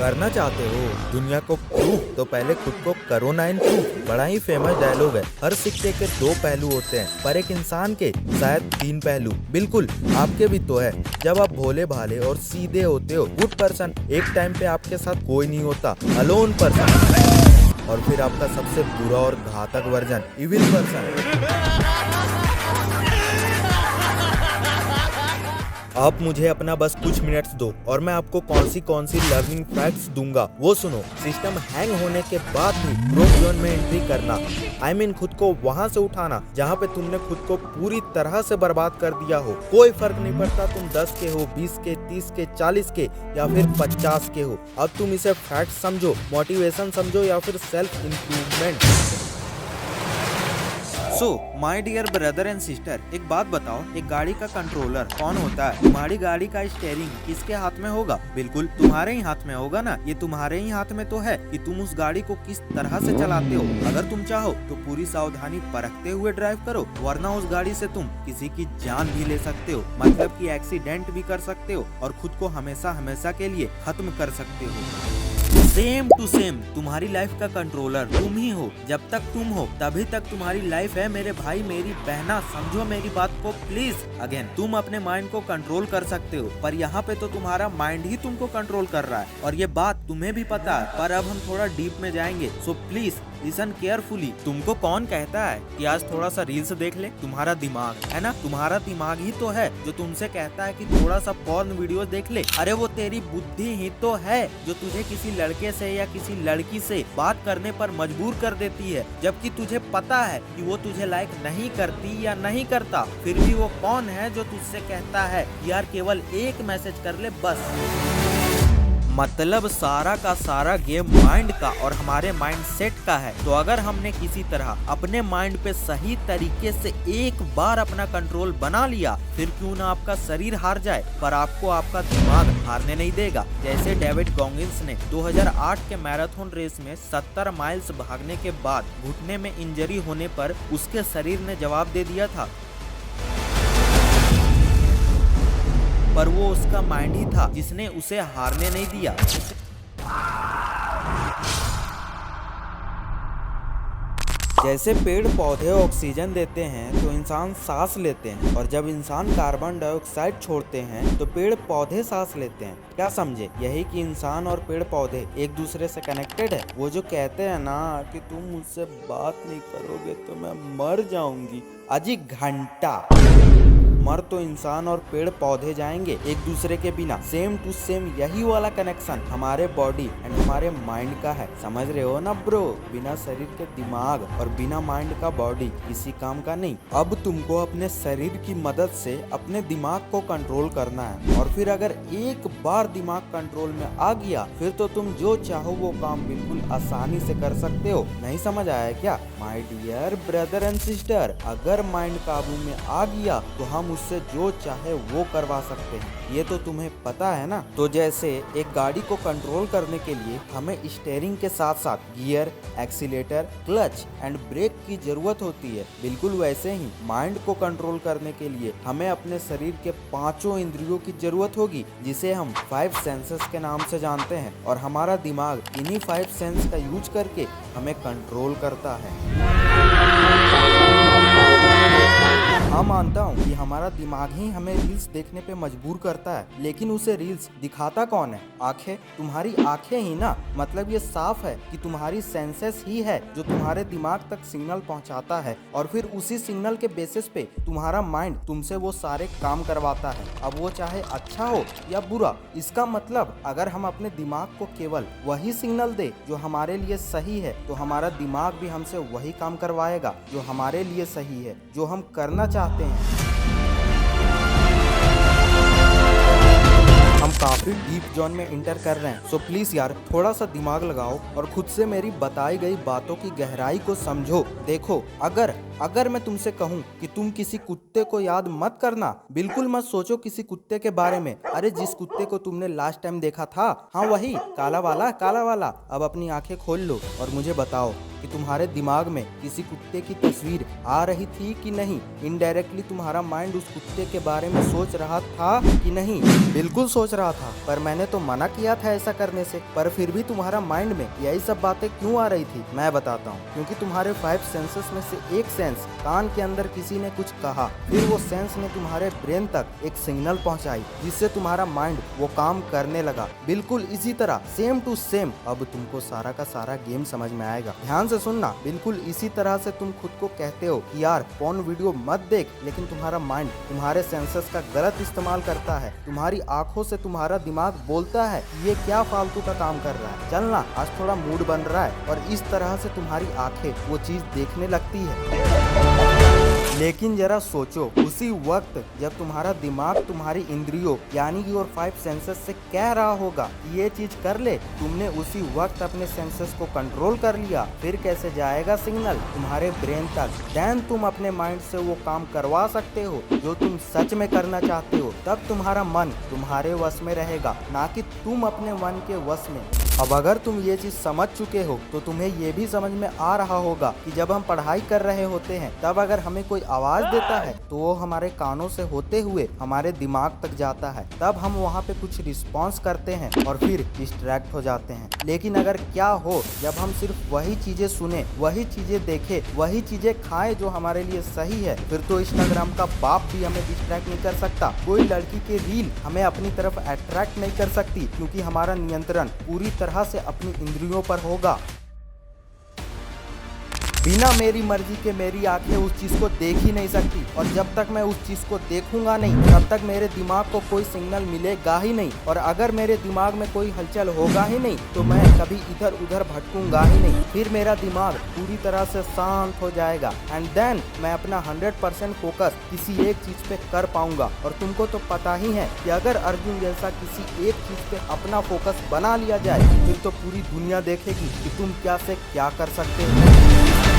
करना चाहते हो दुनिया को प्रूफ, तो पहले खुद को करो ना इम्प्रूव। बड़ा ही फेमस डायलॉग है। हर सिक्के के दो पहलू होते हैं, पर एक इंसान के शायद तीन पहलू। बिल्कुल आपके भी तो है। जब आप भोले भाले और सीधे होते हो, गुड पर्सन, एक टाइम पे आपके साथ कोई नहीं होता, अलोन पर्सन। और फिर आपका सबसे बुरा और घातक वर्जन, इविल पर्सन। आप मुझे अपना बस कुछ मिनट्स दो और मैं आपको कौन सी लर्निंग फैक्ट्स दूंगा, वो सुनो। सिस्टम हैंग होने के बाद भी ग्रोथ जोन में एंट्री करना, I mean खुद को वहां से उठाना जहां पे तुमने खुद को पूरी तरह से बर्बाद कर दिया हो। कोई फर्क नहीं पड़ता तुम 10 के हो, 20 के, 30 के, 40 के या फिर 50 के हो। अब तुम इसे फैक्ट समझो, मोटिवेशन समझो या फिर self improvement. So my dear brother and sister, एक बात बताओ, एक गाड़ी का कंट्रोलर कौन होता है? तुम्हारी गाड़ी का स्टीयरिंग किसके हाथ में होगा? बिल्कुल तुम्हारे ही हाथ में होगा ना। ये तुम्हारे ही हाथ में तो है कि तुम उस गाड़ी को किस तरह से चलाते हो। अगर तुम चाहो तो पूरी सावधानी परखते हुए ड्राइव करो, वरना उस गाड़ी से तुम किसी की जान भी ले सकते हो, मतलब कि एक्सीडेंट भी कर सकते हो और खुद को हमेशा हमेशा के लिए खत्म कर सकते हो। सेम टू सेम तुम्हारी लाइफ का कंट्रोलर तुम ही हो। जब तक तुम हो तभी तक तुम्हारी लाइफ है मेरे भाई, मेरी बहना, समझो मेरी बात को प्लीज। अगेन तुम अपने माइंड को कंट्रोल कर सकते हो, पर यहाँ पे तो तुम्हारा माइंड ही तुमको कंट्रोल कर रहा है और ये बात तुम्हें भी पता है। पर अब हम थोड़ा डीप में जाएंगे, सो प्लीज लिसन केयरफुली। तुमको कौन कहता है कि आज थोड़ा सा रील्स देख ले? तुम्हारा दिमाग है ना, तुम्हारा दिमाग ही तो है जो तुमसे कहता है कि थोड़ा सा पॉर्न वीडियो देख ले। अरे वो तेरी बुद्धि ही तो है जो तुझे किसी लड़के से या किसी लड़की से बात करने पर मजबूर कर देती है, जबकि तुझे पता है कि वो तुझे लाइक नहीं करती या नहीं करता। फिर भी वो कौन है जो तुझसे कहता है यार केवल एक मैसेज कर ले बस। मतलब सारा का सारा गेम माइंड का और हमारे माइंड सेट का है। तो अगर हमने किसी तरह अपने माइंड पे सही तरीके से एक बार अपना कंट्रोल बना लिया, फिर क्यों ना आपका शरीर हार जाए, पर आपको आपका दिमाग हारने नहीं देगा। जैसे डेविड गॉगिंस ने 2008 के मैराथन रेस में 70 माइल्स भागने के बाद घुटने में इंजरी होने पर उसके शरीर ने जवाब दे दिया था, पर वो उसका माइंड ही था जिसने उसे हारने नहीं दिया। जैसे पेड़ पौधे ऑक्सीजन देते हैं तो इंसान सांस लेते हैं, और जब इंसान कार्बन डाइऑक्साइड छोड़ते हैं तो पेड़ पौधे सांस लेते हैं। क्या समझे? यही कि इंसान और पेड़ पौधे एक दूसरे से कनेक्टेड है। वो जो कहते हैं ना कि तुम मुझसे बात नहीं करोगे तो मैं मर जाऊंगी, अजी घंटा मर तो इंसान और पेड़ पौधे जाएंगे एक दूसरे के बिना। सेम टू सेम यही वाला कनेक्शन हमारे बॉडी एंड हमारे माइंड का है, समझ रहे हो ना ब्रो? बिना शरीर के दिमाग और बिना माइंड का बॉडी किसी काम का नहीं। अब तुमको अपने शरीर की मदद से अपने दिमाग को कंट्रोल करना है, और फिर अगर एक बार दिमाग कंट्रोल में आ गया फिर तो तुम जो चाहो वो काम बिल्कुल आसानी से कर सकते हो। नहीं समझ आया क्या my dear brother and sister? अगर माइंड काबू में आ गया तो हम उससे जो चाहे वो करवा सकते हैं, ये तो तुम्हें पता है ना। तो जैसे एक गाड़ी को कंट्रोल करने के लिए हमें स्टीयरिंग के साथ साथ gear, accelerator, clutch and brake की जरूरत होती है, बिल्कुल वैसे ही माइंड को कंट्रोल करने के लिए हमें अपने शरीर के पांचों इंद्रियों की जरूरत होगी, जिसे हम 5 सेंसेस के नाम से जानते हैं। और हमारा दिमाग इन्हीं 5 सेंस का यूज करके हमें कंट्रोल करता है। हाँ मानता हूँ कि हमारा दिमाग ही हमें रील्स देखने पे मजबूर करता है, लेकिन उसे रील्स दिखाता कौन है? आंखें, तुम्हारी आंखें ही ना। मतलब ये साफ है कि तुम्हारी सेंसेस ही है जो तुम्हारे दिमाग तक सिग्नल पहुंचाता है, और फिर उसी सिग्नल के बेसिस पे तुम्हारा माइंड तुमसे वो सारे काम करवाता है, अब वो चाहे अच्छा हो या बुरा। इसका मतलब अगर हम अपने दिमाग को केवल वही सिग्नल दे जो हमारे लिए सही है, तो हमारा दिमाग भी हमसे वही काम करवाएगा जो हमारे लिए सही है, जो हम करना चाहते हैं। हम काफी डीप जोन में इंटर कर रहे हैं, सो प्लीज यार थोड़ा सा दिमाग लगाओ और खुद से मेरी बताई गई बातों की गहराई को समझो। देखो, अगर अगर मैं तुमसे कहूँ कि तुम किसी कुत्ते को याद मत करना, बिल्कुल मत सोचो किसी कुत्ते के बारे में। अरे जिस कुत्ते को तुमने लास्ट टाइम देखा था, हाँ वही काला वाला काला वाला। अब अपनी आंखें खोल लो और मुझे बताओ कि तुम्हारे दिमाग में किसी कुत्ते की तस्वीर आ रही थी कि नहीं। इनडायरेक्टली तुम्हारा माइंड उस कुत्ते के बारे में सोच रहा था कि नहीं? बिल्कुल सोच रहा था, पर मैंने तो मना किया था ऐसा करने से। पर फिर भी तुम्हारा माइंड में यही सब बातें क्यों आ रही थी, मैं बताता हूँ। क्योंकि तुम्हारे 5 सेंसेस में से एक सेंस, कान के अंदर किसी ने कुछ कहा, फिर वो सेंस ने तुम्हारे ब्रेन तक एक सिग्नल पहुंचाई, जिससे तुम्हारा माइंड वो काम करने लगा। बिल्कुल इसी तरह सेम टू सेम। अब तुमको सारा का सारा गेम समझ में आएगा। ध्यान से सुनना। बिल्कुल इसी तरह से तुम खुद को कहते हो कि यार पोर्न वीडियो मत देख, लेकिन तुम्हारा माइंड तुम्हारे सेंसेस का गलत इस्तेमाल करता है। तुम्हारी आंखों से तुम्हारा दिमाग बोलता है ये क्या फालतू का काम कर रहा है, चलना आज थोड़ा मूड बन रहा है, और इस तरह से तुम्हारी आंखें वो चीज देखने लगती है। लेकिन जरा सोचो, उसी वक्त जब तुम्हारा दिमाग तुम्हारी इंद्रियों यानी कि और 5 सेंसेस से कह रहा होगा कि ये चीज कर ले, तुमने उसी वक्त अपने सेंसेस को कंट्रोल कर लिया, फिर कैसे जाएगा सिग्नल तुम्हारे ब्रेन तक? देन तुम अपने माइंड से वो काम करवा सकते हो जो तुम सच में करना चाहते हो। तब तुम्हारा मन तुम्हारे वश में रहेगा, ना कि तुम अपने मन के वश में। अब अगर तुम ये चीज समझ चुके हो तो तुम्हें ये भी समझ में आ रहा होगा कि जब हम पढ़ाई कर रहे होते हैं, तब अगर हमें कोई आवाज देता है तो वो हमारे कानों से होते हुए हमारे दिमाग तक जाता है। तब हम वहाँ पे कुछ रिस्पॉन्स करते हैं और फिर डिस्ट्रैक्ट हो जाते हैं। लेकिन अगर क्या हो जब हम सिर्फ वही चीजें सुने, वही चीजें देखे, वही चीजें खाएं जो हमारे लिए सही है, फिर तो इंस्टाग्राम का बाप भी हमें डिस्ट्रैक्ट नहीं कर सकता। कोई लड़की के रील हमें अपनी तरफ अट्रैक्ट नहीं कर सकती, क्योंकि हमारा नियंत्रण पूरी तरह से अपनी इंद्रियों पर होगा। बिना मेरी मर्जी के मेरी आंखें उस चीज को देख ही नहीं सकती, और जब तक मैं उस चीज को देखूंगा नहीं तब तक मेरे दिमाग को कोई सिग्नल मिलेगा ही नहीं। और अगर मेरे दिमाग में कोई हलचल होगा ही नहीं तो मैं कभी इधर उधर भटकूंगा ही नहीं। फिर मेरा दिमाग पूरी तरह से शांत हो जाएगा, एंड देन मैं अपना 100% फोकस किसी एक चीज पे कर पाऊंगा। और तुमको तो पता ही है कि अगर अर्जुन जैसा किसी एक चीज पे अपना फोकस बना लिया जाए, फिर तो पूरी दुनिया देखेगी कि तुम क्या से क्या कर सकते हो।